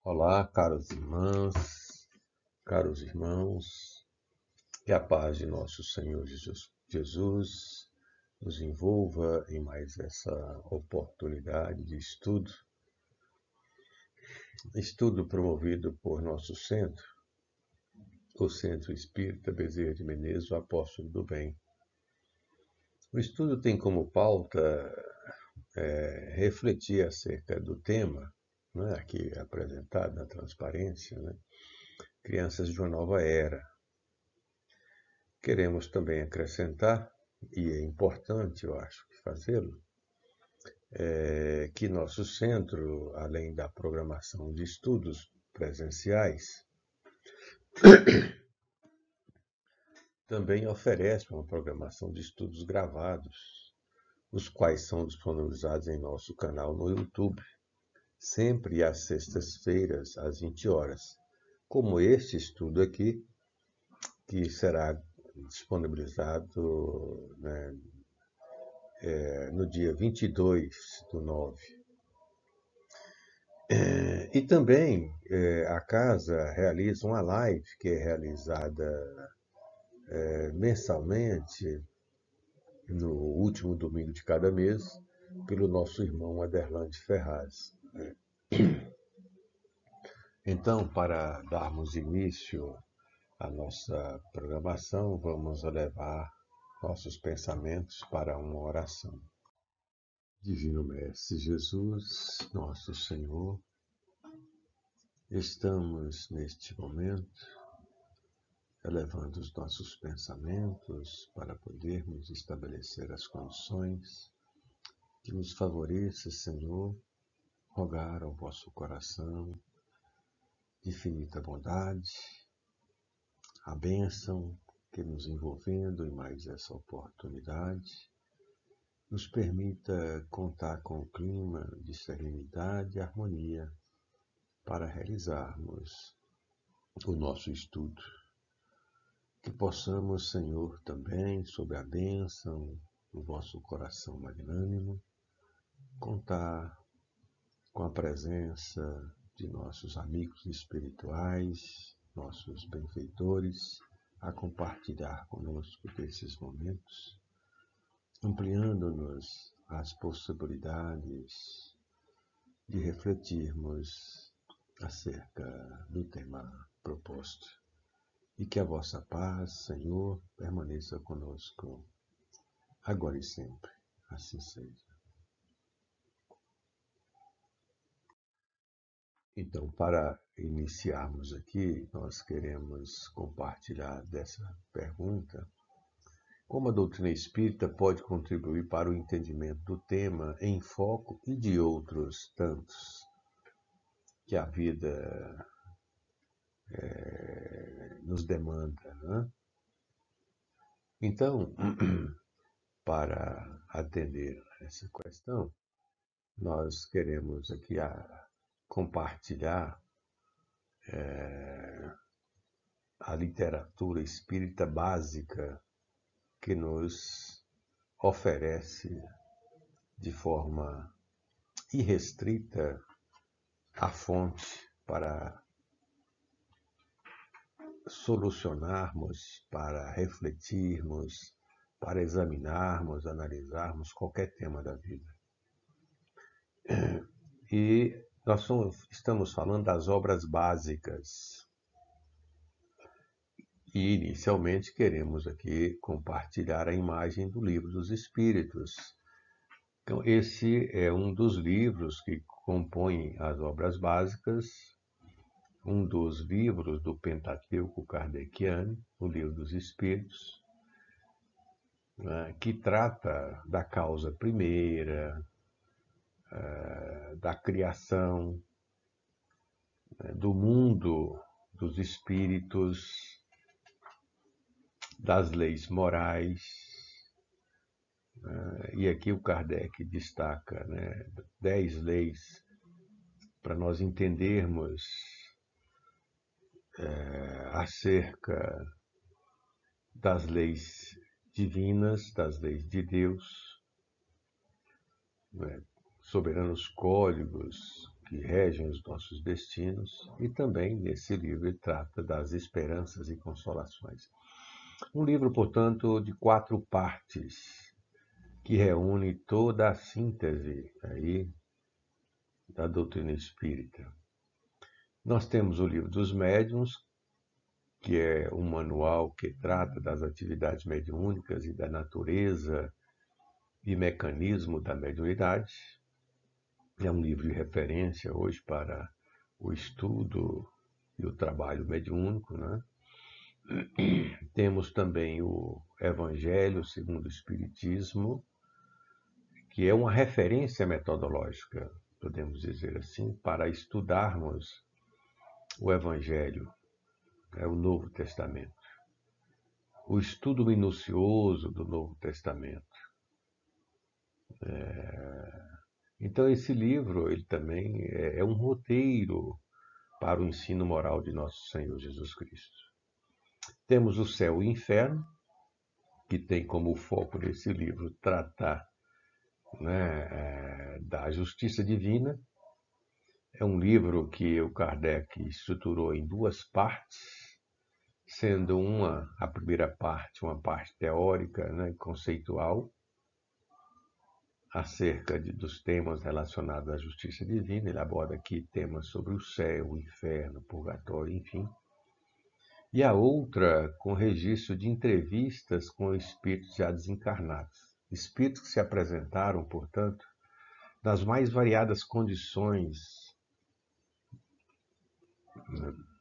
Olá, caros irmãos, que a paz de nosso Senhor Jesus nos envolva em mais essa oportunidade de estudo promovido por nosso centro, o Centro Espírita Bezerra de Menezes, o Apóstolo do Bem. O estudo tem como pauta refletir acerca do tema, né, aqui apresentado na transparência, né, Crianças de uma Nova Era. Queremos também acrescentar, e é importante, eu acho, fazê-lo, que nosso centro, além da programação de estudos presenciais, também oferece uma programação de estudos gravados, os quais são disponibilizados em nosso canal no YouTube, sempre às sextas-feiras, às 20 horas, como este estudo aqui, que será disponibilizado, né, no dia 22/9. E também a casa realiza uma live que é realizada mensalmente, no último domingo de cada mês, pelo nosso irmão Aderlande Ferraz. Então, para darmos início à nossa programação, vamos elevar nossos pensamentos para uma oração. Divino Mestre Jesus, nosso Senhor, estamos neste momento elevando os nossos pensamentos para podermos estabelecer as condições que nos favoreça, Senhor, rogar ao vosso coração de infinita bondade, a bênção que nos envolvendo em mais essa oportunidade, nos permita contar com o clima de serenidade e harmonia para realizarmos o nosso estudo. Que possamos, Senhor, também, sob a bênção do vosso coração magnânimo, contar com a presença de nossos amigos espirituais, nossos benfeitores, a compartilhar conosco desses momentos, ampliando-nos as possibilidades de refletirmos acerca do tema proposto. E que a vossa paz, Senhor, permaneça conosco, agora e sempre. Assim seja. Então, para iniciarmos aqui, nós queremos compartilhar dessa pergunta: como a doutrina espírita pode contribuir para o entendimento do tema em foco e de outros tantos que a vida nos demanda, né? Então, para atender essa questão, nós queremos aqui compartilhar a literatura espírita básica que nos oferece de forma irrestrita a fonte para solucionarmos, para refletirmos, para examinarmos, analisarmos qualquer tema da vida. E nós estamos falando das obras básicas. E, inicialmente, queremos aqui compartilhar a imagem do Livro dos Espíritos. Então, esse é um dos livros que compõem as obras básicas, um dos livros do Pentateuco Kardeciano, o Livro dos Espíritos, né, que trata da causa primeira, da criação, do mundo dos espíritos, das leis morais. E aqui o Kardec destaca 10 leis para nós entendermos acerca das leis divinas, das leis de Deus, soberanos códigos que regem os nossos destinos, e também nesse livro ele trata das esperanças e consolações. Um livro, portanto, de 4 partes, que reúne toda a síntese aí da doutrina espírita. Nós temos o livro dos médiuns, que é um manual que trata das atividades mediúnicas e da natureza e mecanismo da mediunidade. É um livro de referência hoje para o estudo e o trabalho mediúnico, né? Temos também o Evangelho segundo o Espiritismo, que é uma referência metodológica, podemos dizer assim, para estudarmos o Evangelho, o Novo Testamento. O estudo minucioso do Novo Testamento. Então, esse livro ele também é um roteiro para o ensino moral de nosso Senhor Jesus Cristo. Temos o Céu e o Inferno, que tem como foco desse livro tratar, né, da justiça divina. É um livro que o Kardec estruturou em 2 partes, sendo a primeira parte, uma parte teórica, né, conceitual, acerca dos temas relacionados à justiça divina. Ele aborda aqui temas sobre o céu, o inferno, o purgatório, enfim. E a outra com registro de entrevistas com espíritos já desencarnados. Espíritos que se apresentaram, portanto, nas mais variadas condições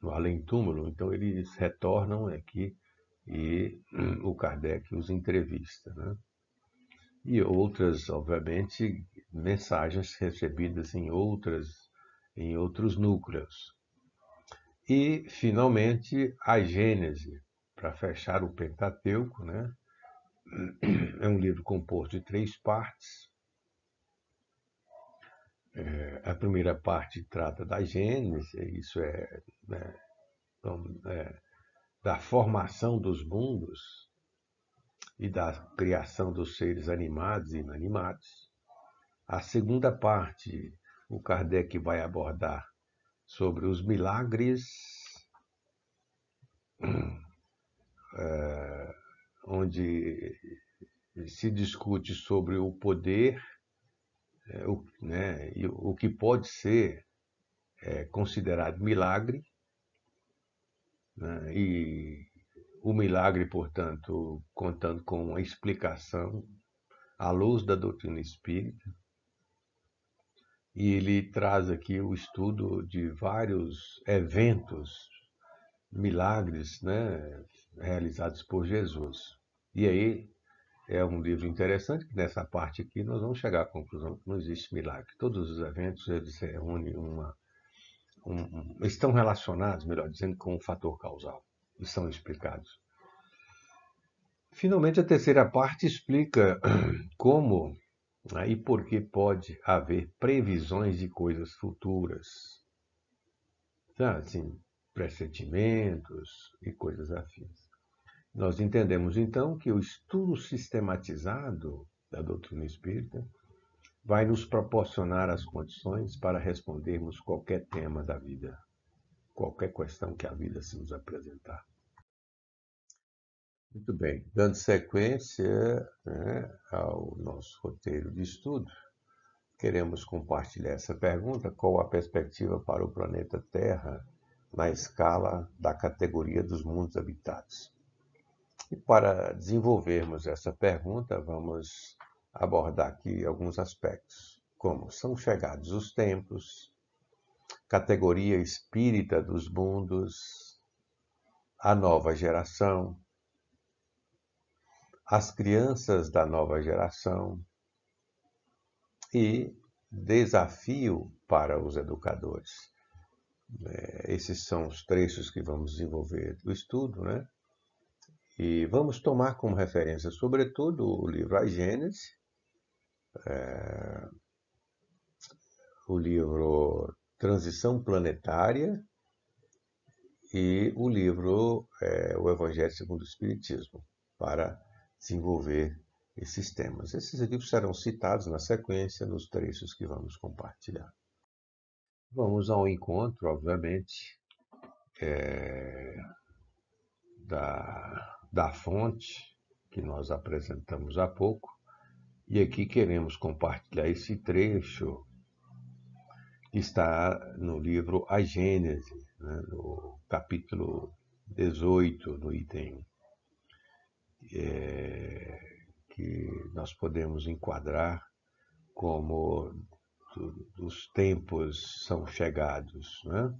no além-túmulo. Então, eles retornam aqui e o Kardec os entrevista, né? E outras, obviamente, mensagens recebidas em outros núcleos. E, finalmente, a Gênese, para fechar o Pentateuco, né? É um livro composto de 3 partes. A primeira parte trata da Gênese, isso né, da formação dos mundos e da criação dos seres animados e inanimados. A segunda parte, o Kardec vai abordar sobre os milagres, onde se discute sobre o poder, né, e o que pode ser considerado milagre, né, e o milagre, portanto, contando com uma explicação à luz da doutrina espírita. E ele traz aqui o estudo de vários eventos, milagres, né, realizados por Jesus. E aí é um livro interessante, que nessa parte aqui nós vamos chegar à conclusão que não existe milagre. Todos os eventos eles reúnem estão relacionados, melhor dizendo, com o fator causal e são explicados. Finalmente, a terceira parte explica como, né, e por que pode haver previsões de coisas futuras. Tá? Assim, pressentimentos e coisas afins. Nós entendemos, então, que o estudo sistematizado da doutrina espírita vai nos proporcionar as condições para respondermos qualquer tema da vida, qualquer questão que a vida se nos apresentar. Muito bem, dando sequência, né, ao nosso roteiro de estudo, queremos compartilhar essa pergunta: qual a perspectiva para o planeta Terra na escala da categoria dos mundos habitados? E para desenvolvermos essa pergunta, vamos abordar aqui alguns aspectos, como são chegados os tempos, categoria espírita dos mundos, a nova geração, as crianças da nova geração e desafio para os educadores. Esses são os trechos que vamos desenvolver do estudo, né? E vamos tomar como referência, sobretudo, o livro A Gênese, o livro Transição Planetária e o livro O Evangelho segundo o Espiritismo, para desenvolver esses temas. Esses livros serão citados na sequência nos trechos que vamos compartilhar. Vamos ao encontro, obviamente, da fonte que nós apresentamos há pouco, e aqui queremos compartilhar esse trecho que está no livro A Gênese, né, no capítulo 18, no item que nós podemos enquadrar como os tempos são chegados, né?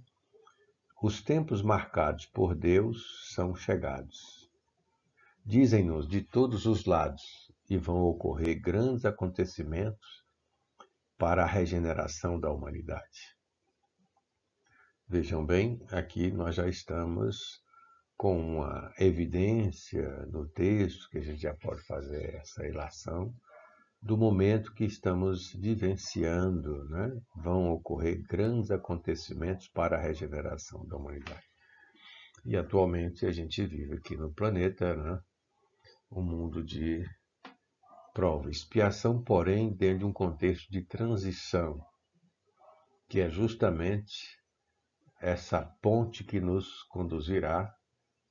Os tempos marcados por Deus são chegados. Dizem-nos de todos os lados e vão ocorrer grandes acontecimentos para a regeneração da humanidade. Vejam bem, aqui nós já estamos com uma evidência no texto, que a gente já pode fazer essa ilação, do momento que estamos vivenciando, né? Vão ocorrer grandes acontecimentos para a regeneração da humanidade. E atualmente a gente vive aqui no planeta, né? Um mundo de prova, expiação, porém, dentro de um contexto de transição, que é justamente essa ponte que nos conduzirá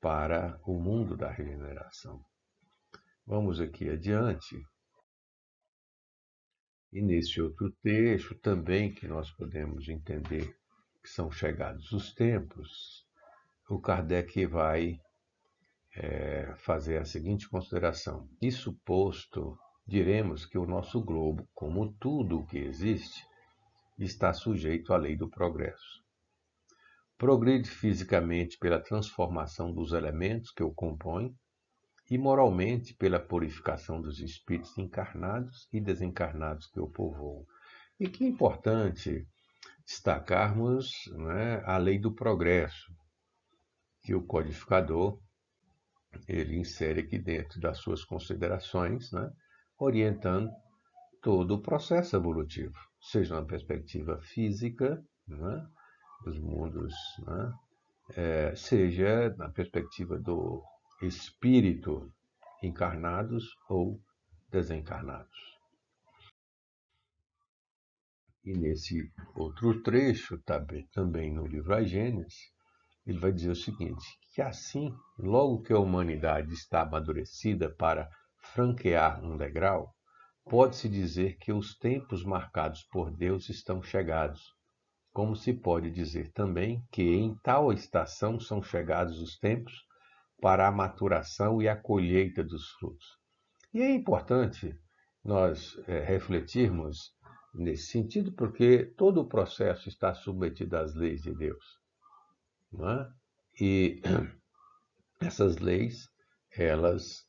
para o mundo da regeneração. Vamos aqui adiante. E nesse outro trecho também que nós podemos entender que são chegados os tempos, o Kardec vai fazer a seguinte consideração. Isso posto, diremos que o nosso globo, como tudo o que existe, está sujeito à lei do progresso. Progride fisicamente pela transformação dos elementos que o compõem e moralmente pela purificação dos espíritos encarnados e desencarnados que o povoam. E que é importante destacarmos, né, a lei do progresso, que o codificador ele insere aqui dentro das suas considerações, né, orientando todo o processo evolutivo, seja na perspectiva física, né, dos mundos, né, seja na perspectiva do espírito, encarnados ou desencarnados. E nesse outro trecho, também no livro A Gênese, ele vai dizer o seguinte, que assim, logo que a humanidade está amadurecida para franquear um degrau, pode-se dizer que os tempos marcados por Deus estão chegados, como se pode dizer também que em tal estação são chegados os tempos para a maturação e a colheita dos frutos. E é importante nós refletirmos nesse sentido, porque todo o processo está submetido às leis de Deus, não é? E essas leis, elas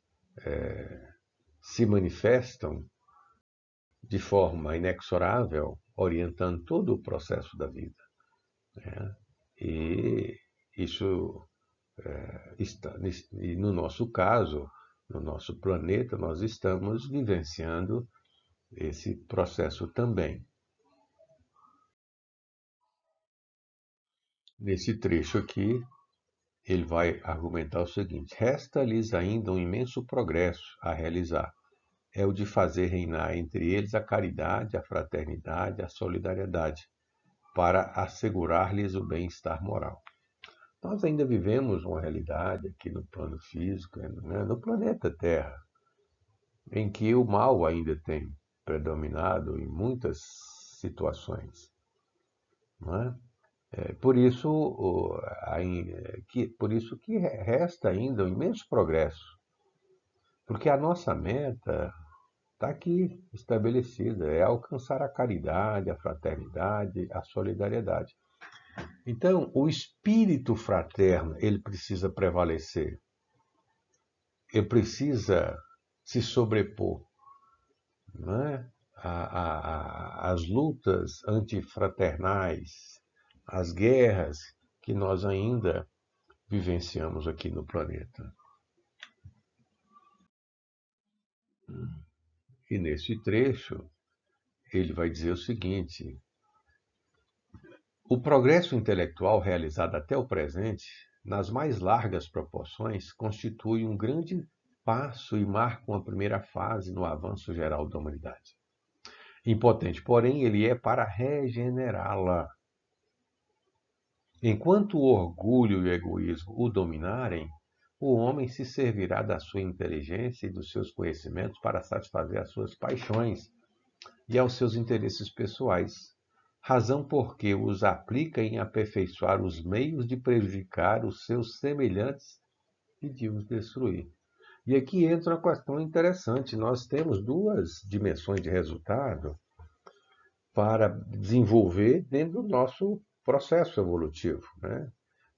se manifestam de forma inexorável, orientando todo o processo da vida, né? E isso e no nosso caso, no nosso planeta, nós estamos vivenciando esse processo também. Nesse trecho aqui, ele vai argumentar o seguinte: resta-lhes ainda um imenso progresso a realizar. É o de fazer reinar entre eles a caridade, a fraternidade, a solidariedade, para assegurar-lhes o bem-estar moral. Nós ainda vivemos uma realidade aqui no plano físico, né, no planeta Terra, em que o mal ainda tem predominado em muitas situações, não é? Por isso que resta ainda um imenso progresso, porque a nossa meta está aqui estabelecida, é alcançar a caridade, a fraternidade, a solidariedade. Então, o espírito fraterno, ele precisa prevalecer, ele precisa se sobrepor, não é? As lutas antifraternais, as guerras que nós ainda vivenciamos aqui no planeta. E nesse trecho, ele vai dizer o seguinte: o progresso intelectual realizado até o presente, nas mais largas proporções, constitui um grande passo e marca uma primeira fase no avanço geral da humanidade. Impotente, porém, ele é para regenerá-la. Enquanto o orgulho e o egoísmo o dominarem, o homem se servirá da sua inteligência e dos seus conhecimentos para satisfazer as suas paixões e aos seus interesses pessoais, razão porque os aplica em aperfeiçoar os meios de prejudicar os seus semelhantes e de os destruir. E aqui entra uma questão interessante. Nós temos duas dimensões de resultado para desenvolver dentro do nosso processo evolutivo, né?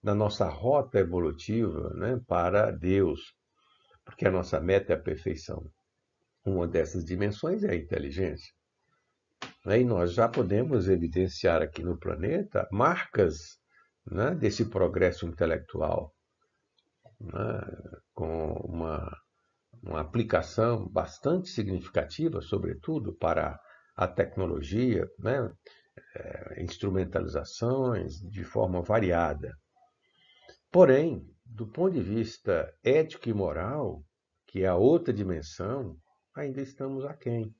Da nossa rota evolutiva, né, para Deus, porque a nossa meta é a perfeição. Uma dessas dimensões é a inteligência. E nós já podemos evidenciar aqui no planeta marcas, né, desse progresso intelectual, né, com uma aplicação bastante significativa, sobretudo para a tecnologia, né, instrumentalizações de forma variada. Porém, do ponto de vista ético e moral, que é a outra dimensão, ainda estamos aquém.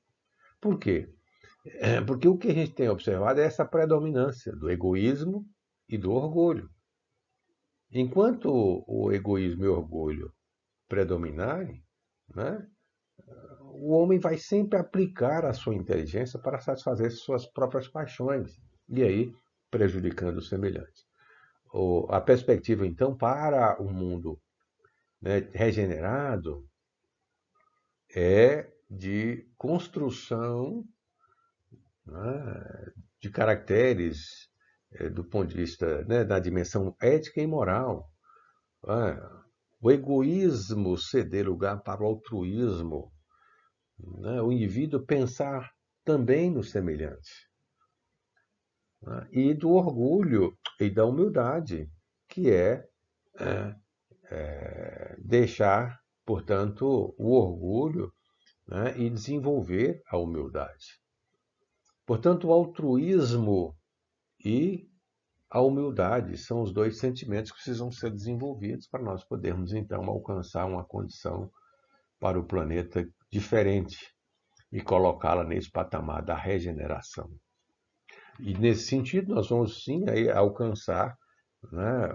Por quê? Porque o que a gente tem observado é essa predominância do egoísmo e do orgulho. Enquanto o egoísmo e o orgulho predominarem, né, o homem vai sempre aplicar a sua inteligência para satisfazer suas próprias paixões, e aí prejudicando os semelhantes. A perspectiva, então, para o mundo, né, regenerado é de construção, né, de caracteres do ponto de vista, né, da dimensão ética e moral. Né? O egoísmo ceder lugar para o altruísmo, né? O indivíduo pensar também no semelhante. Né? E do orgulho e da humildade, que deixar, portanto, o orgulho, né, e desenvolver a humildade. Portanto, o altruísmo e a humildade são os dois sentimentos que precisam ser desenvolvidos para nós podermos, então, alcançar uma condição para o planeta diferente e colocá-la nesse patamar da regeneração. E, nesse sentido, nós vamos, sim, aí, alcançar, né,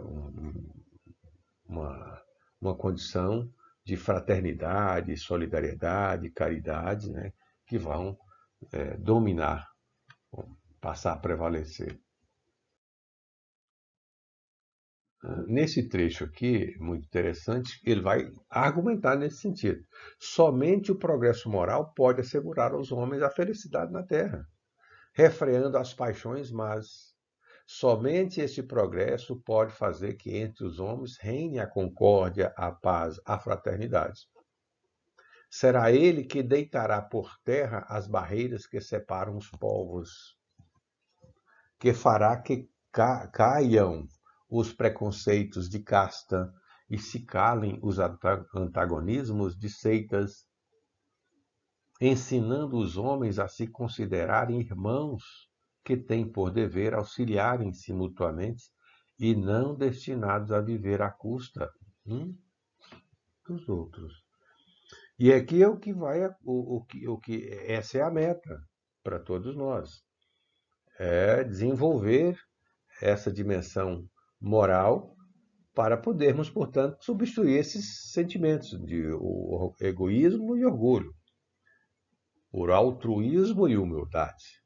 uma condição de fraternidade, solidariedade, caridade, né, que vão dominar, passar a prevalecer. Nesse trecho aqui, muito interessante, ele vai argumentar nesse sentido. Somente o progresso moral pode assegurar aos homens a felicidade na Terra, refreando as paixões más. Somente esse progresso pode fazer que entre os homens reine a concórdia, a paz, a fraternidade. Será ele que deitará por terra as barreiras que separam os povos, que fará que caiam os preconceitos de casta e se calem os antagonismos de seitas, ensinando os homens a se considerarem irmãos que têm por dever auxiliarem-se mutuamente e não destinados a viver à custa dos outros. E aqui é o que vai, essa é a meta para todos nós, é desenvolver essa dimensão moral para podermos, portanto, substituir esses sentimentos de egoísmo e orgulho, por altruísmo e humildade.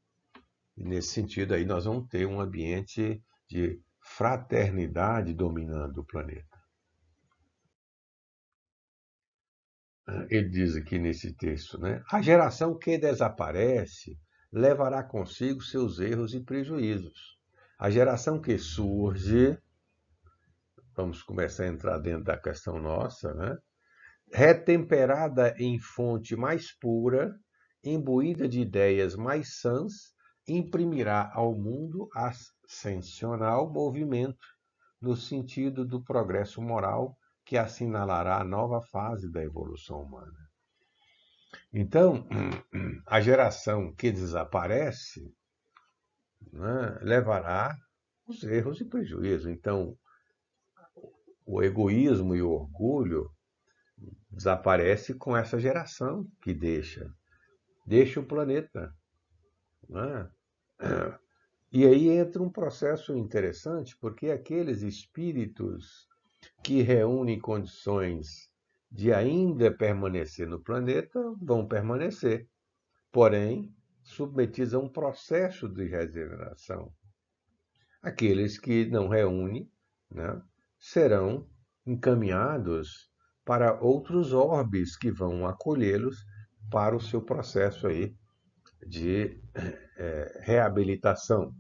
E nesse sentido aí nós vamos ter um ambiente de fraternidade dominando o planeta. Ele diz aqui nesse texto, né? A geração que desaparece levará consigo seus erros e prejuízos. A geração que surge, vamos começar a entrar dentro da questão nossa, né? Retemperada em fonte mais pura, imbuída de ideias mais sãs, imprimirá ao mundo ascensional movimento no sentido do progresso moral que assinalará a nova fase da evolução humana. Então, a geração que desaparece, né, levará os erros e prejuízos. Então, o egoísmo e o orgulho desaparece com essa geração que deixa o planeta, né? E aí entra um processo interessante, porque aqueles espíritos que reúnem condições de ainda permanecer no planeta vão permanecer, porém submetidos a um processo de regeneração. Aqueles que não reúnem, né, serão encaminhados para outros orbes que vão acolhê-los para o seu processo aí de reabilitação.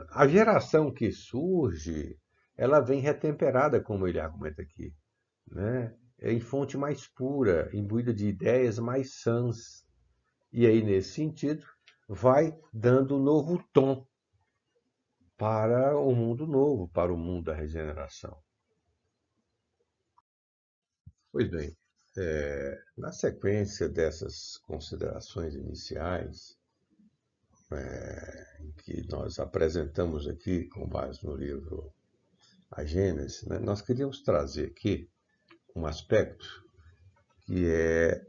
A geração que surge, ela vem retemperada, como ele argumenta aqui, né? Em fonte mais pura, imbuída de ideias mais sãs. E aí, nesse sentido, vai dando um novo tom para o mundo novo, para o mundo da regeneração. Pois bem, na sequência dessas considerações iniciais, que nós apresentamos aqui com base no livro A Gênese, né, nós queríamos trazer aqui um aspecto que é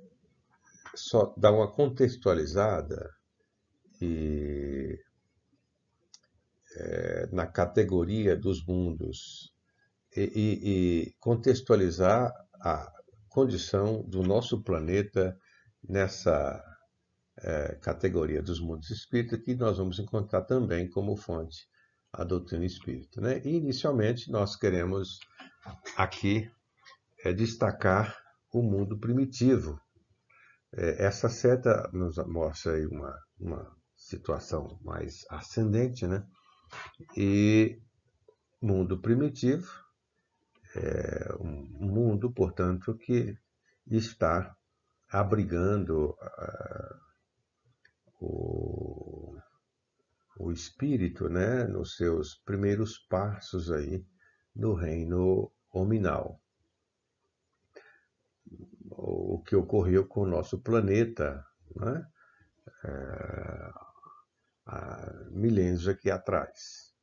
só dar uma contextualizada e, na categoria dos mundos e contextualizar a condição do nosso planeta nessa categoria dos mundos espíritas, que nós vamos encontrar também como fonte a doutrina espírita, né? E, inicialmente, nós queremos aqui destacar o mundo primitivo. Essa seta nos mostra aí uma situação mais ascendente, né? E mundo primitivo é um mundo, portanto, que está abrigando o, o espírito, né, nos seus primeiros passos aí no reino hominal. O que ocorreu com o nosso planeta, né, há milênios aqui atrás.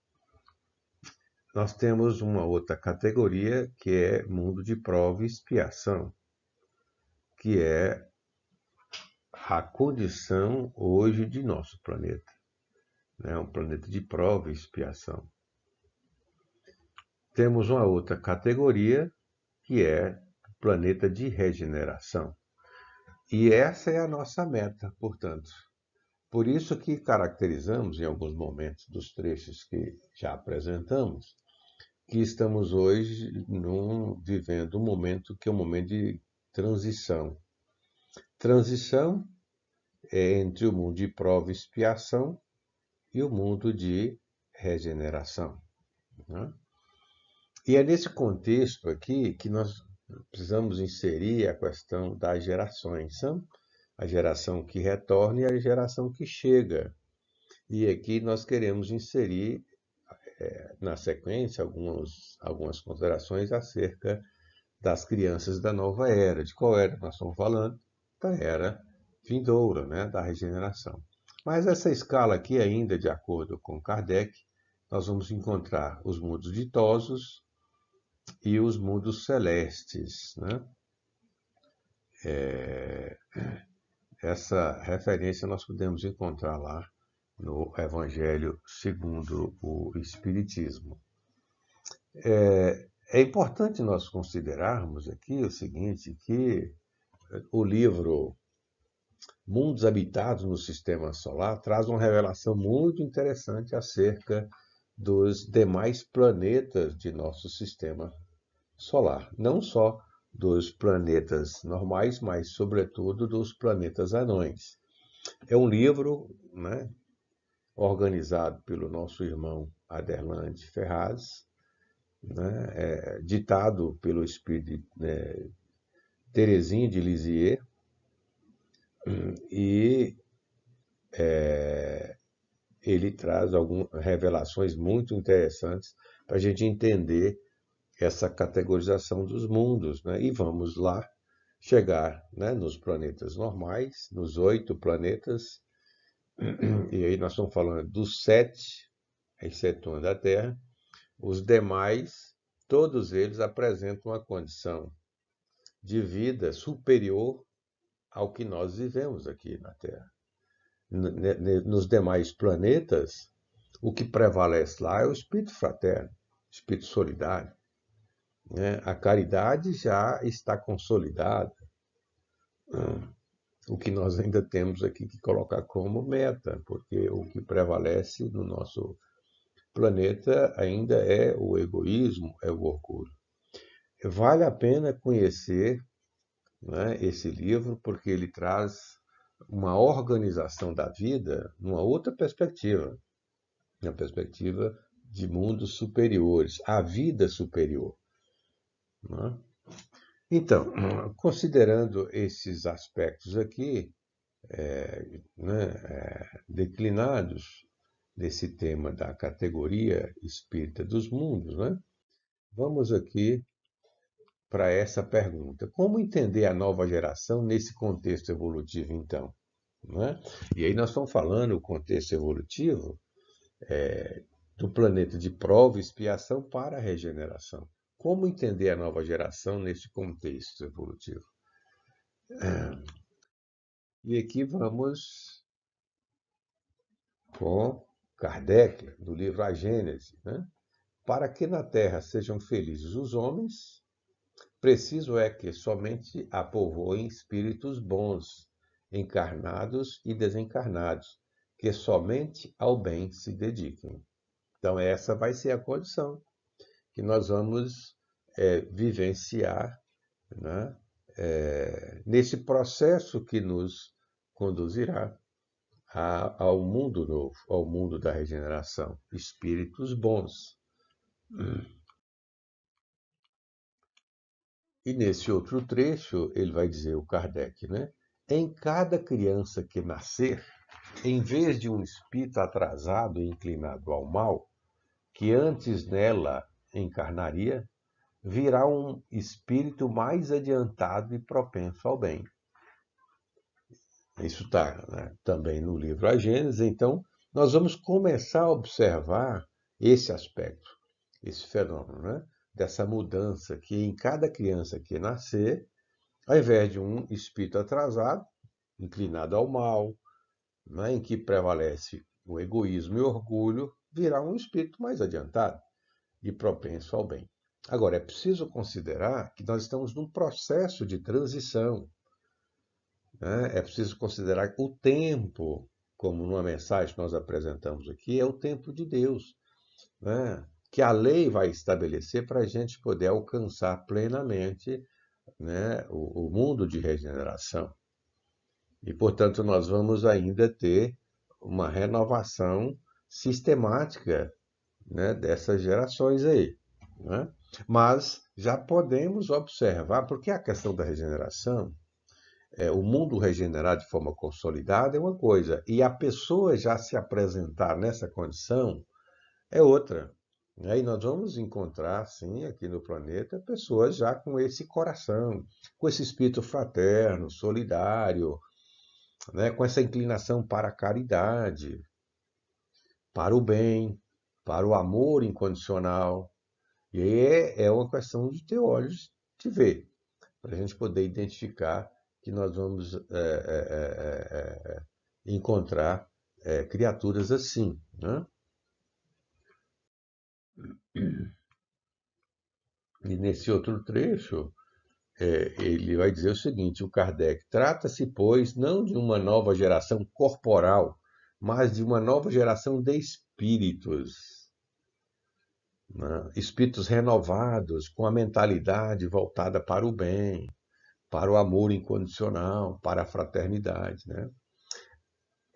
Nós temos uma outra categoria que é mundo de prova e expiação, que é a condição hoje de nosso planeta, né? Um planeta de prova e expiação. Temos uma outra categoria que é planeta de regeneração. E essa é a nossa meta, portanto. Por isso que caracterizamos, em alguns momentos dos trechos que já apresentamos, que estamos hoje vivendo um momento que é um momento de transição. Transição é entre o mundo de prova e expiação e o mundo de regeneração, né? E é nesse contexto aqui que nós precisamos inserir a questão das gerações, sabe? A geração que retorna e a geração que chega. E aqui nós queremos inserir, na sequência, algumas considerações acerca das crianças da nova era. De qual era nós estamos falando? Da era vindoura, né? Da regeneração. Mas essa escala aqui, ainda de acordo com Kardec, nós vamos encontrar os mundos ditosos e os mundos celestes, né? Essa referência nós podemos encontrar lá no Evangelho segundo o Espiritismo. É importante nós considerarmos aqui o seguinte, que o livro Mundos Habitados no Sistema Solar traz uma revelação muito interessante acerca dos demais planetas de nosso sistema solar. Não só dos planetas normais, mas, sobretudo, dos planetas anões. É um livro, né, organizado pelo nosso irmão Aderlande Ferraz, né, ditado pelo espírito Terezinha de Lisieux, e ele traz algumas revelações muito interessantes para a gente entender essa categorização dos mundos, né? E vamos lá chegar, né, nos planetas normais, nos 8 planetas, e aí nós estamos falando dos 7, excetuando a Terra. Os demais, todos eles apresentam uma condição de vida superior ao que nós vivemos aqui na Terra. nos demais planetas, o que prevalece lá é o espírito fraterno, espírito solidário, né? A caridade já está consolidada. O que nós ainda temos aqui que colocar como meta, porque o que prevalece no nosso planeta ainda é o egoísmo, é o orgulho. Vale a pena conhecer, né, esse livro, porque ele traz uma organização da vida numa outra perspectiva, na perspectiva de mundos superiores, a vida superior, né? Então, considerando esses aspectos aqui, né, declinados nesse tema da categoria espírita dos mundos, né, vamos aqui para essa pergunta. Como entender a nova geração nesse contexto evolutivo, então? Né? E aí nós estamos falando o contexto evolutivo do planeta de prova e expiação para a regeneração. Como entender a nova geração nesse contexto evolutivo? E aqui vamos com Kardec, do livro A Gênese, né? Para que na Terra sejam felizes os homens, preciso é que somente a povoem espíritos bons, encarnados e desencarnados, que somente ao bem se dediquem. Então, essa vai ser a condição que nós vamos vivenciar, né, nesse processo que nos conduzirá ao mundo novo, ao mundo da regeneração. Espíritos bons. E nesse outro trecho, ele vai dizer, o Kardec, né? Em cada criança que nascer, em vez de um espírito atrasado e inclinado ao mal, que antes nela encarnaria, virá um espírito mais adiantado e propenso ao bem. Isso está, né, também no livro A Gênese. Então, nós vamos começar a observar esse aspecto, esse fenômeno, né? Dessa mudança que em cada criança que nascer, ao invés de um espírito atrasado, inclinado ao mal, né, em que prevalece o egoísmo e o orgulho, virá um espírito mais adiantado e propenso ao bem. Agora, é preciso considerar que nós estamos num processo de transição, né? É preciso considerar o tempo, como numa mensagem que nós apresentamos aqui, é o tempo de Deus, né? Que a lei vai estabelecer para a gente poder alcançar plenamente, né, o mundo de regeneração. E, portanto, nós vamos ainda ter uma renovação sistemática, né, dessas gerações aí, né? Mas já podemos observar, porque a questão da regeneração, o mundo regenerar de forma consolidada é uma coisa, e a pessoa já se apresentar nessa condição é outra. Aí nós vamos encontrar, sim, aqui no planeta, pessoas já com esse coração, com esse espírito fraterno, solidário, né, com essa inclinação para a caridade, para o bem, para o amor incondicional. E aí é uma questão de ter olhos de ver, para a gente poder identificar que nós vamos encontrar criaturas assim, né? E nesse outro trecho, ele vai dizer o seguinte, o Kardec, trata-se, pois, não de uma nova geração corporal, mas de uma nova geração de espíritos, né? Espíritos renovados, com a mentalidade voltada para o bem, para o amor incondicional, para a fraternidade, né?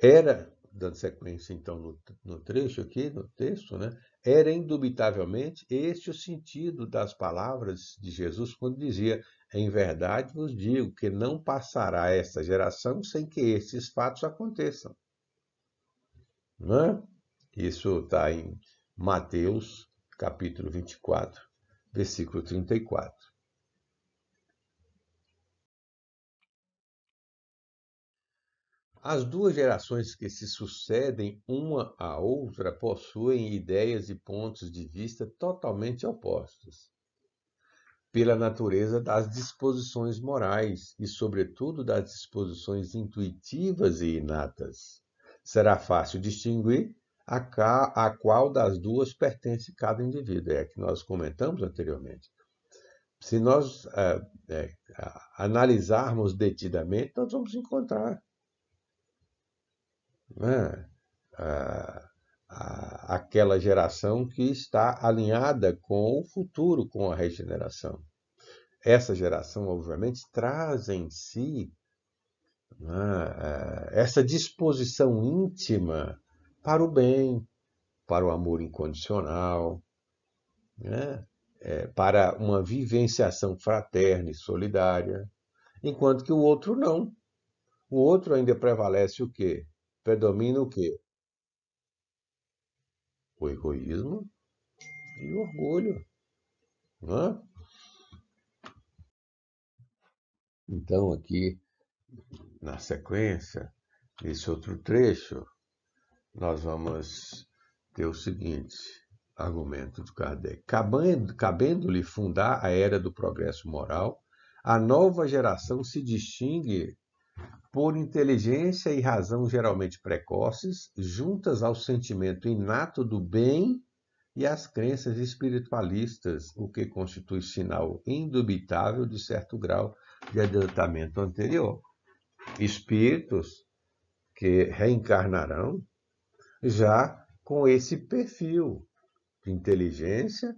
Era, dando sequência então no trecho aqui, no texto, né? Era indubitavelmente este o sentido das palavras de Jesus quando dizia: em verdade vos digo que não passará esta geração sem que esses fatos aconteçam. Né? Isso está em Mateus, capítulo 24, versículo 34. As duas gerações que se sucedem uma à outra possuem ideias e pontos de vista totalmente opostos, pela natureza das disposições morais e, sobretudo, das disposições intuitivas e inatas. será fácil distinguir a qual das duas pertence cada indivíduo. É que nós comentamos anteriormente. Se nós analisarmos detidamente, nós vamos encontrar, né, aquela geração que está alinhada com o futuro, com a regeneração. Essa geração, obviamente, traz em si, né, essa disposição íntima para o bem, para o amor incondicional, né, para uma vivenciação fraterna e solidária, enquanto que o outro não. O outro ainda prevalece o quê? Predomina o quê? O egoísmo e o orgulho, né? Então, aqui, na sequência, esse outro trecho, nós vamos ter o seguinte argumento de Kardec. Cabendo-lhe fundar a era do progresso moral, a nova geração se distingue por inteligência e razão geralmente precoces, juntas ao sentimento inato do bem e às crenças espiritualistas, o que constitui sinal indubitável de certo grau de adiantamento anterior. Espíritos que reencarnarão já com esse perfil de inteligência,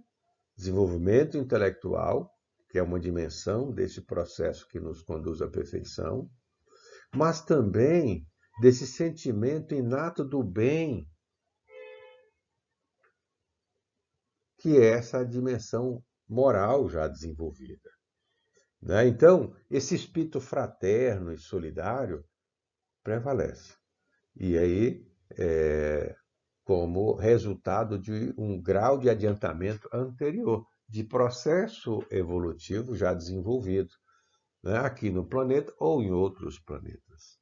desenvolvimento intelectual, que é uma dimensão desse processo que nos conduz à perfeição, mas também desse sentimento inato do bem, que é essa dimensão moral já desenvolvida, né? Então, esse espírito fraterno e solidário prevalece. E aí, como resultado de um grau de adiantamento anterior, de processo evolutivo já desenvolvido, né, aqui no planeta ou em outros planetas.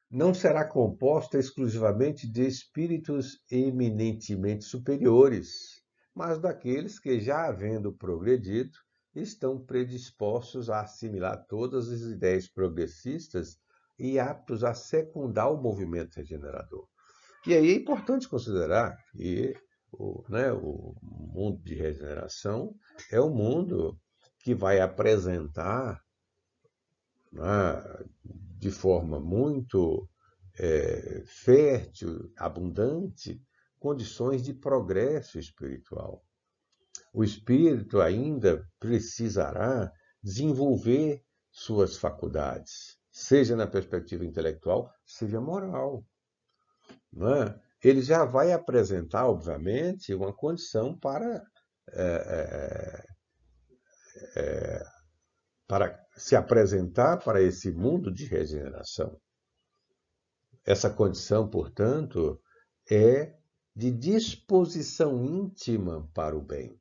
Não será composta exclusivamente de espíritos eminentemente superiores, mas daqueles que, já havendo progredido, estão predispostos a assimilar todas as ideias progressistas e aptos a secundar o movimento regenerador. E aí é importante considerar que o mundo de regeneração é o mundo que vai apresentar, né, de forma muito fértil, abundante, condições de progresso espiritual. O espírito ainda precisará desenvolver suas faculdades, seja na perspectiva intelectual, seja moral, né? Ele já vai apresentar, obviamente, uma condição para se apresentar para esse mundo de regeneração. Essa condição, portanto, é de disposição íntima para o bem,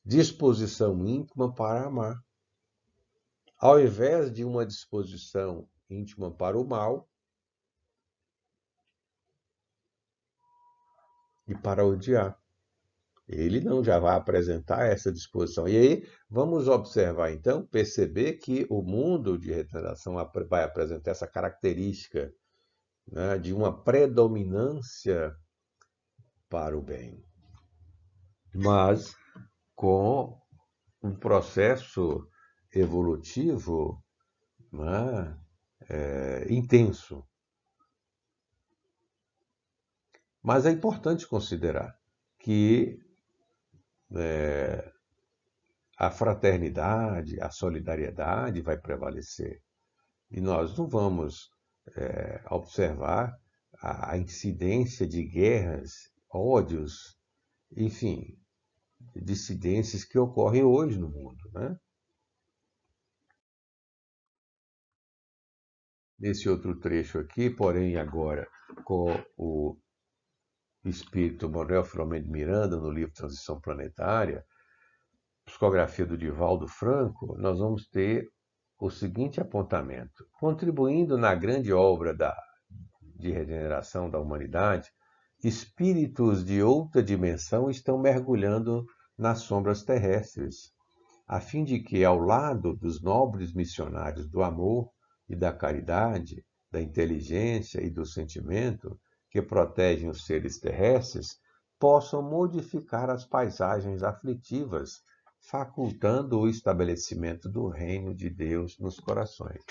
disposição íntima para amar. Ao invés de uma disposição íntima para o mal e para odiar. Ele não já vai apresentar essa disposição. E aí vamos observar, então, perceber que o mundo de regeneração vai apresentar essa característica, né, de uma predominância para o bem, mas com um processo evolutivo, né, intenso. Mas é importante considerar que a fraternidade, a solidariedade vai prevalecer. E nós não vamos observar a incidência de guerras, ódios, enfim, dissidências que ocorrem hoje no mundo, né? Nesse outro trecho aqui, porém agora com o espírito Manuel Filomeno de Miranda, no livro Transição Planetária, psicografia do Divaldo Franco, nós vamos ter o seguinte apontamento. Contribuindo na grande obra de regeneração da humanidade, espíritos de outra dimensão estão mergulhando nas sombras terrestres, a fim de que, ao lado dos nobres missionários do amor e da caridade, da inteligência e do sentimento, que protegem os seres terrestres, possam modificar as paisagens aflitivas, facultando o estabelecimento do reino de Deus nos corações.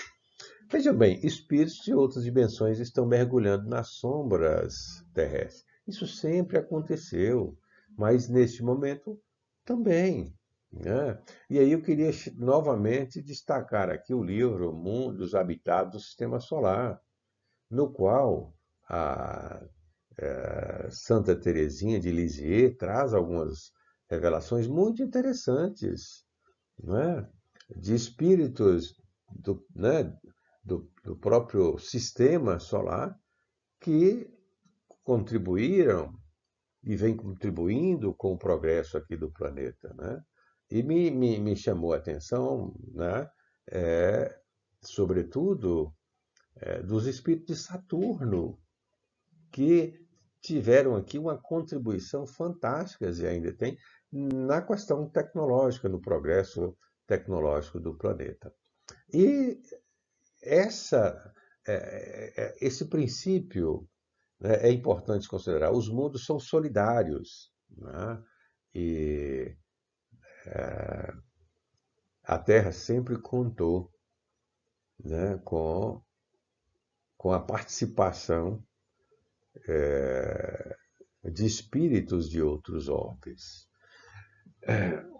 Veja bem, espíritos de outras dimensões estão mergulhando nas sombras terrestres. Isso sempre aconteceu, mas neste momento também, né? E aí eu queria novamente destacar aqui o livro Mundos Habitados do Sistema Solar, no qual a Santa Teresinha de Lisieux traz algumas revelações muito interessantes, não é? De espíritos né, do próprio sistema solar que contribuíram e vêm contribuindo com o progresso aqui do planeta, né? E me chamou a atenção, né, sobretudo, dos espíritos de Saturno, que tiveram aqui uma contribuição fantástica, e ainda tem, na questão tecnológica, no progresso tecnológico do planeta. E esse princípio, né, é importante considerar. Os mundos são solidários, né? E a Terra sempre contou, né, com a participação de espíritos de outros orbes.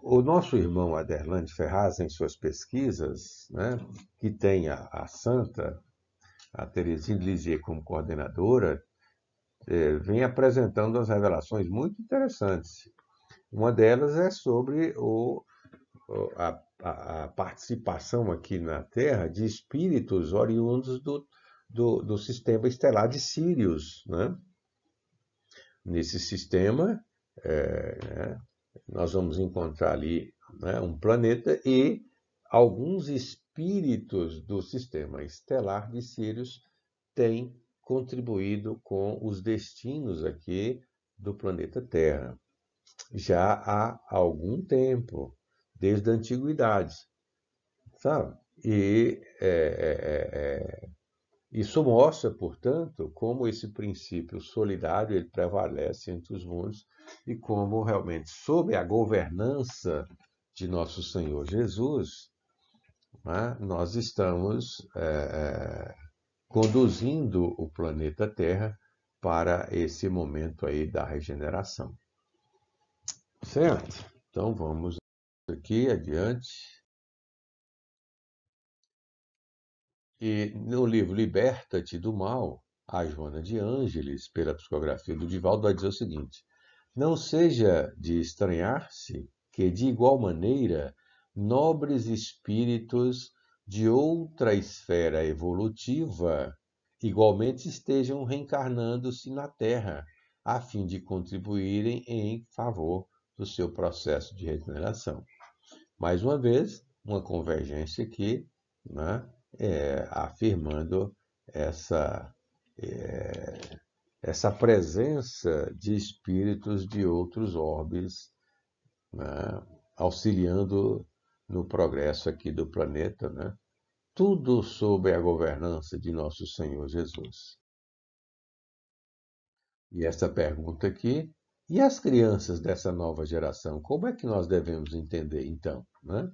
O nosso irmão Aderlande Ferraz, em suas pesquisas, né, que tem a Santa, a Teresinha de Lisieux como coordenadora, vem apresentando as revelações muito interessantes. Uma delas é sobre a participação aqui na Terra de espíritos oriundos do sistema estelar de Sírius, né? Nesse sistema, nós vamos encontrar ali, né, um planeta e alguns espíritos do sistema estelar de Sírius têm contribuído com os destinos aqui do planeta Terra já há algum tempo, desde a antiguidade, sabe? E isso mostra, portanto, como esse princípio solidário ele prevalece entre os mundos e como realmente, sob a governança de nosso Senhor Jesus, né, nós estamos conduzindo o planeta Terra para esse momento aí da regeneração. Certo? Então vamos aqui adiante. E no livro Liberta-te do Mal, a Joana de Ângeles, pela psicografia do Divaldo, vai dizer o seguinte: não seja de estranhar-se que, de igual maneira, nobres espíritos de outra esfera evolutiva igualmente estejam reencarnando-se na Terra, a fim de contribuírem em favor do seu processo de regeneração. Mais uma vez, uma convergência aqui, né, afirmando essa presença de espíritos de outros orbes, né, auxiliando no progresso aqui do planeta, né? Tudo sob a governança de nosso Senhor Jesus. E essa pergunta aqui, e as crianças dessa nova geração, como é que nós devemos entender então, né?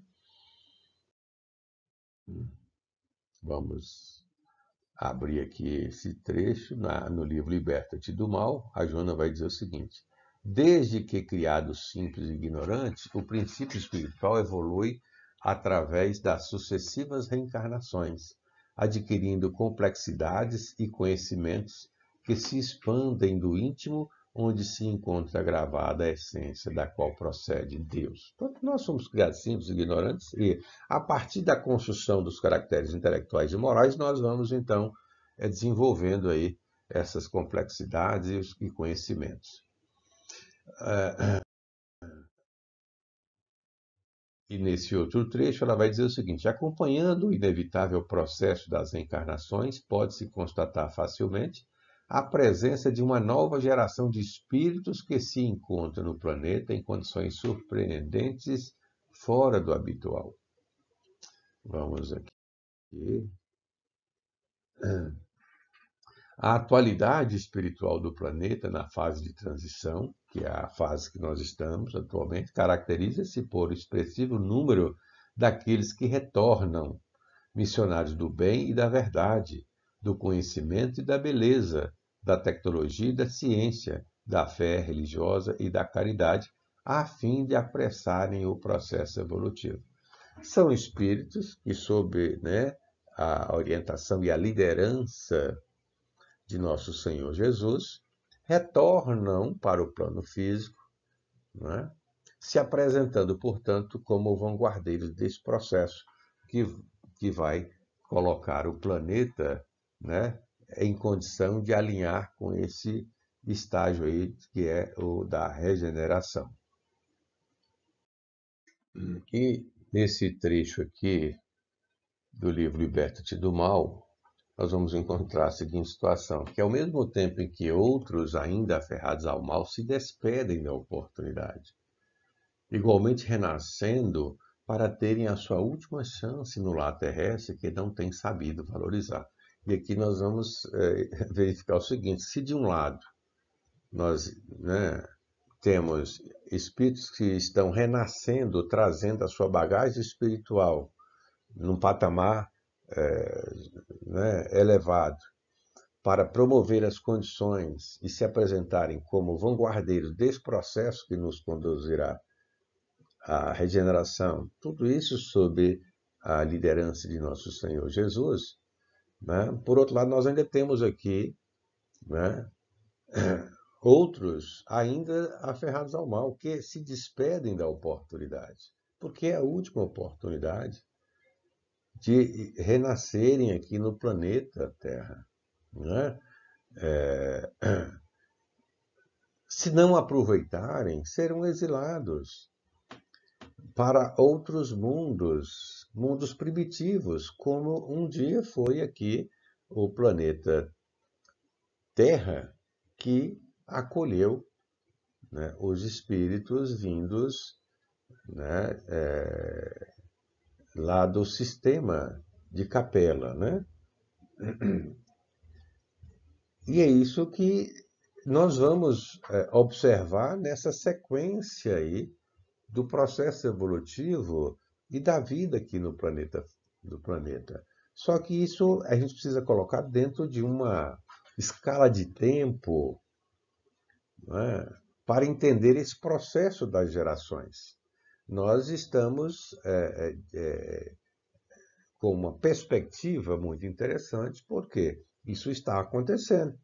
Vamos abrir aqui esse trecho no livro Liberta-te do Mal. A Joana vai dizer o seguinte: desde que criado simples e ignorante, o princípio espiritual evolui através das sucessivas reencarnações, adquirindo complexidades e conhecimentos que se expandem do íntimo, onde se encontra gravada a essência da qual procede Deus. Então, nós somos criados simples e ignorantes e, a partir da construção dos caracteres intelectuais e morais, nós vamos, então, desenvolvendo aí essas complexidades e conhecimentos. E nesse outro trecho ela vai dizer o seguinte: acompanhando o inevitável processo das reencarnações, pode-se constatar facilmente a presença de uma nova geração de espíritos que se encontra no planeta em condições surpreendentes, fora do habitual. Vamos aqui. A atualidade espiritual do planeta na fase de transição, que é a fase que nós estamos atualmente, caracteriza-se por expressivo número daqueles que retornam, missionários do bem e da verdade, do conhecimento e da beleza, da tecnologia e da ciência, da fé religiosa e da caridade, a fim de apressarem o processo evolutivo. São espíritos que, sob, a orientação e a liderança de nosso Senhor Jesus, retornam para o plano físico, se apresentando, portanto, como vanguardeiros desse processo que vai colocar o planeta, em condição de alinhar com esse estágio aí, que é o da regeneração. E nesse trecho aqui do livro Liberta-te do Mal, nós vamos encontrar a seguinte situação, que ao mesmo tempo em que outros, ainda aferrados ao mal, se despedem da oportunidade, igualmente renascendo para terem a sua última chance no lar terrestre que não têm sabido valorizar. E aqui nós vamos verificar o seguinte, se de um lado nós temos espíritos que estão renascendo, trazendo a sua bagagem espiritual num patamar elevado, para promover as condições e se apresentarem como vanguardeiros desse processo que nos conduzirá à regeneração, tudo isso sob a liderança de nosso Senhor Jesus, Por outro lado, nós ainda temos aqui outros ainda aferrados ao mal, que se despedem da oportunidade, porque é a última oportunidade de renascerem aqui no planeta Terra. Se não aproveitarem, serão exilados para outros mundos, mundos primitivos, como um dia foi aqui o planeta Terra, que acolheu os espíritos vindos lá do sistema de Capela, E é isso que nós vamos observar nessa sequência aí do processo evolutivo e da vida aqui no planeta. Só que isso a gente precisa colocar dentro de uma escala de tempo, para entender esse processo das gerações. Nós estamos com uma perspectiva muito interessante, porque isso está acontecendo.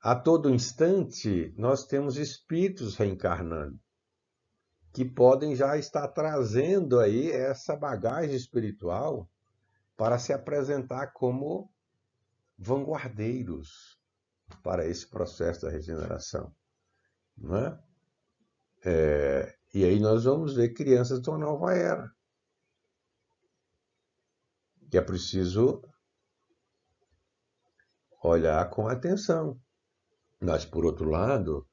A todo instante, nós temos espíritos reencarnando, que podem já estar trazendo aí essa bagagem espiritual para se apresentar como vanguardeiros para esse processo da regeneração. E aí nós vamos ver crianças de uma nova era, que é preciso olhar com atenção. Mas, por outro lado,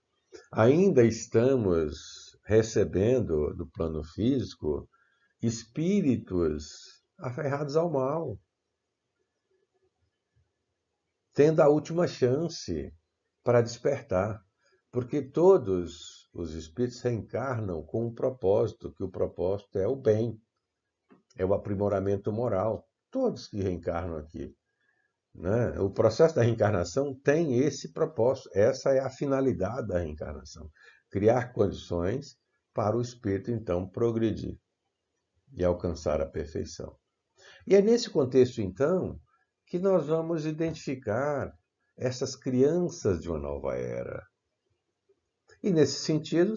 ainda estamos recebendo do plano físico espíritos aferrados ao mal, tendo a última chance para despertar, porque todos os espíritos reencarnam com um propósito, que o propósito é o bem, é o aprimoramento moral. Todos que reencarnam aqui. O processo da reencarnação tem esse propósito, essa é a finalidade da reencarnação, criar condições para o espírito, então, progredir e alcançar a perfeição. E é nesse contexto, então, que nós vamos identificar essas crianças de uma nova era. E nesse sentido,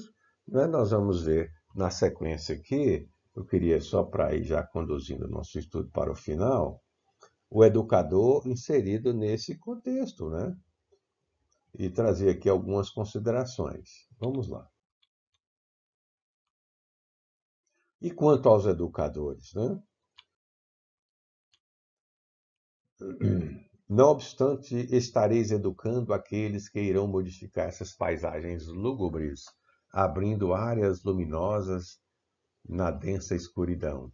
nós vamos ver na sequência aqui, eu queria só para ir já conduzindo o nosso estudo para o final, o educador inserido nesse contexto, E trazer aqui algumas considerações. Vamos lá. E quanto aos educadores, Não obstante, estareis educando aqueles que irão modificar essas paisagens lúgubres abrindo áreas luminosas na densa escuridão.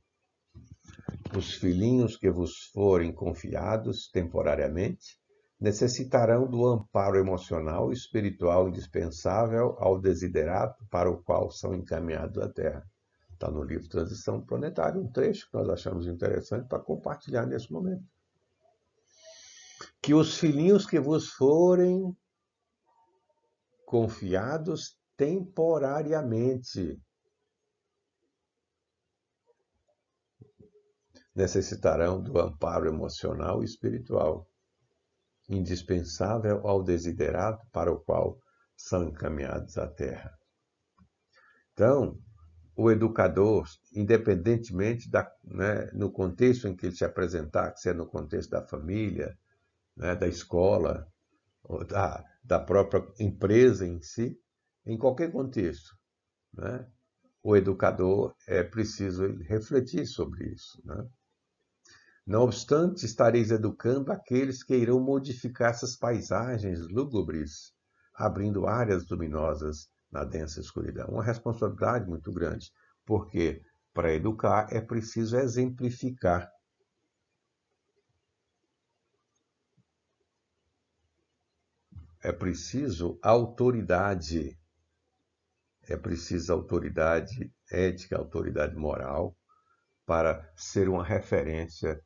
Os filhinhos que vos forem confiados temporariamente necessitarão do amparo emocional e espiritual indispensável ao desiderato para o qual são encaminhados à Terra. Está no livro Transição Planetária, um trecho que nós achamos interessante para compartilhar nesse momento. Que os filhinhos que vos forem confiados temporariamente necessitarão do amparo emocional e espiritual, indispensável ao desiderato para o qual são encaminhados à Terra. Então, o educador, independentemente no contexto em que ele se apresentar, que seja no contexto da família, da escola, ou da própria empresa em si, em qualquer contexto, o educador é preciso refletir sobre isso. Não obstante, estareis educando aqueles que irão modificar essas paisagens lúgubres, abrindo áreas luminosas na densa escuridão. Uma responsabilidade muito grande, porque para educar é preciso exemplificar. É preciso autoridade. É preciso autoridade ética, autoridade moral, para ser uma referência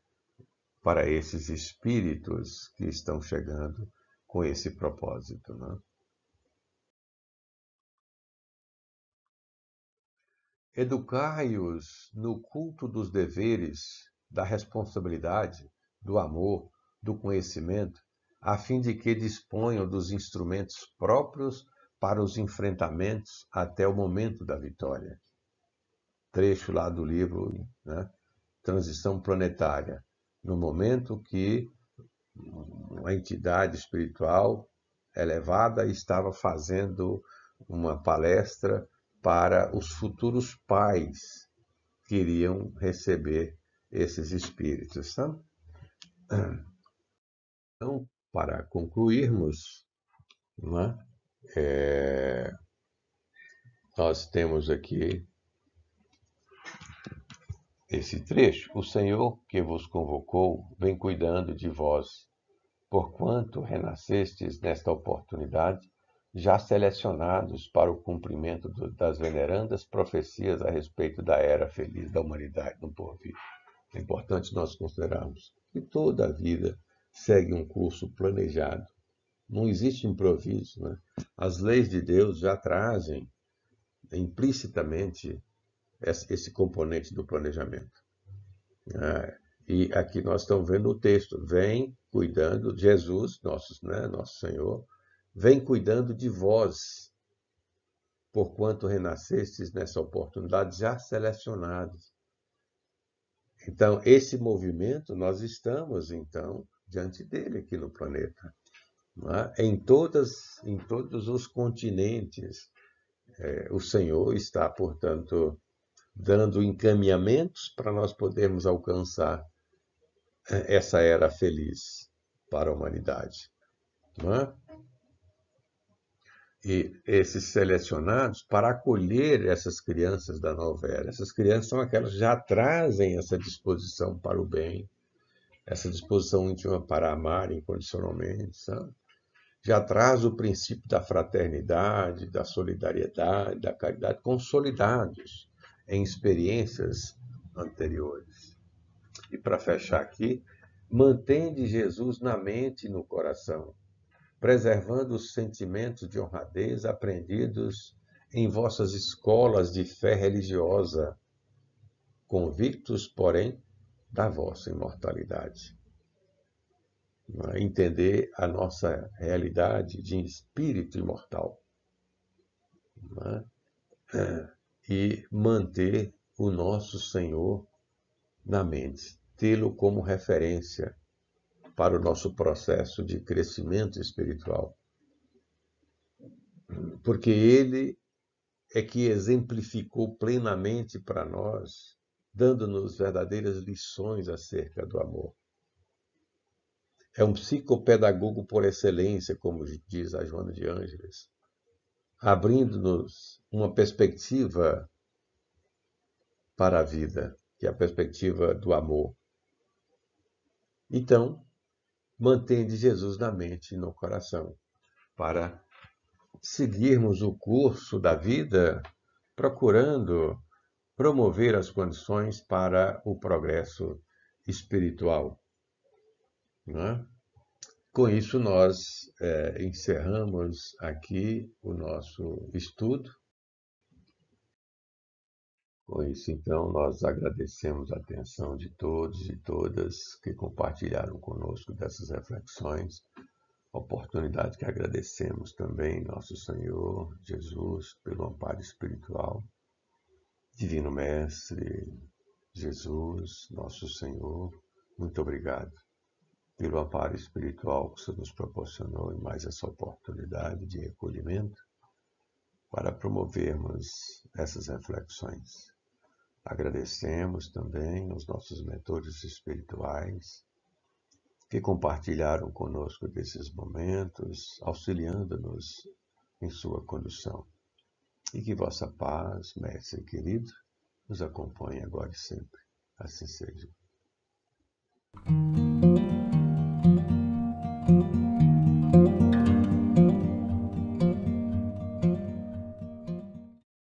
para esses espíritos que estão chegando com esse propósito. Educai-os no culto dos deveres, da responsabilidade, do amor, do conhecimento, a fim de que disponham dos instrumentos próprios para os enfrentamentos até o momento da vitória. Trecho lá do livro, Transição Planetária. No momento que uma entidade espiritual elevada estava fazendo uma palestra para os futuros pais que iriam receber esses espíritos. Então, para concluirmos, nós temos aqui esse trecho. O Senhor que vos convocou vem cuidando de vós, porquanto renascestes nesta oportunidade, já selecionados para o cumprimento das venerandas profecias a respeito da era feliz da humanidade no porvir. É importante nós considerarmos que toda a vida segue um curso planejado. Não existe improviso. As leis de Deus já trazem implicitamente esse componente do planejamento. E aqui nós estamos vendo o texto. Vem cuidando, Jesus, nosso Senhor, vem cuidando de vós, porquanto renascestes nessa oportunidade já selecionados. Então, esse movimento, nós estamos, então, diante dele aqui no planeta. Em todos os continentes, o Senhor está, portanto, dando encaminhamentos para nós podermos alcançar essa era feliz para a humanidade. E esses selecionados para acolher essas crianças da nova era. Essas crianças são aquelas que já trazem essa disposição para o bem, essa disposição íntima para amar incondicionalmente, sabe? Já traz o princípio da fraternidade, da solidariedade, da caridade, consolidados em experiências anteriores. E para fechar aqui, mantende Jesus na mente e no coração, preservando os sentimentos de honradez aprendidos em vossas escolas de fé religiosa, convictos, porém, da vossa imortalidade. Entender a nossa realidade de espírito imortal. E manter o nosso Senhor na mente, tê-lo como referência para o nosso processo de crescimento espiritual. Porque ele é que exemplificou plenamente para nós, dando-nos verdadeiras lições acerca do amor. É um psicopedagogo por excelência, como diz a Joana de Ângeles. abrindo-nos uma perspectiva para a vida, que é a perspectiva do amor. Então, mantende Jesus na mente e no coração, para seguirmos o curso da vida, procurando promover as condições para o progresso espiritual. Não é? Com isso, nós encerramos aqui o nosso estudo. Com isso, então, nós agradecemos a atenção de todos e todas que compartilharam conosco dessas reflexões. Oportunidade que agradecemos também, nosso Senhor Jesus, pelo amparo espiritual. Divino Mestre, Jesus, nosso Senhor, muito obrigado pelo amparo espiritual que o Senhor nos proporcionou e mais essa oportunidade de recolhimento para promovermos essas reflexões. Agradecemos também aos nossos mentores espirituais que compartilharam conosco desses momentos, auxiliando-nos em sua condução. E que vossa paz, Mestre querido, nos acompanhe agora e sempre. Assim seja.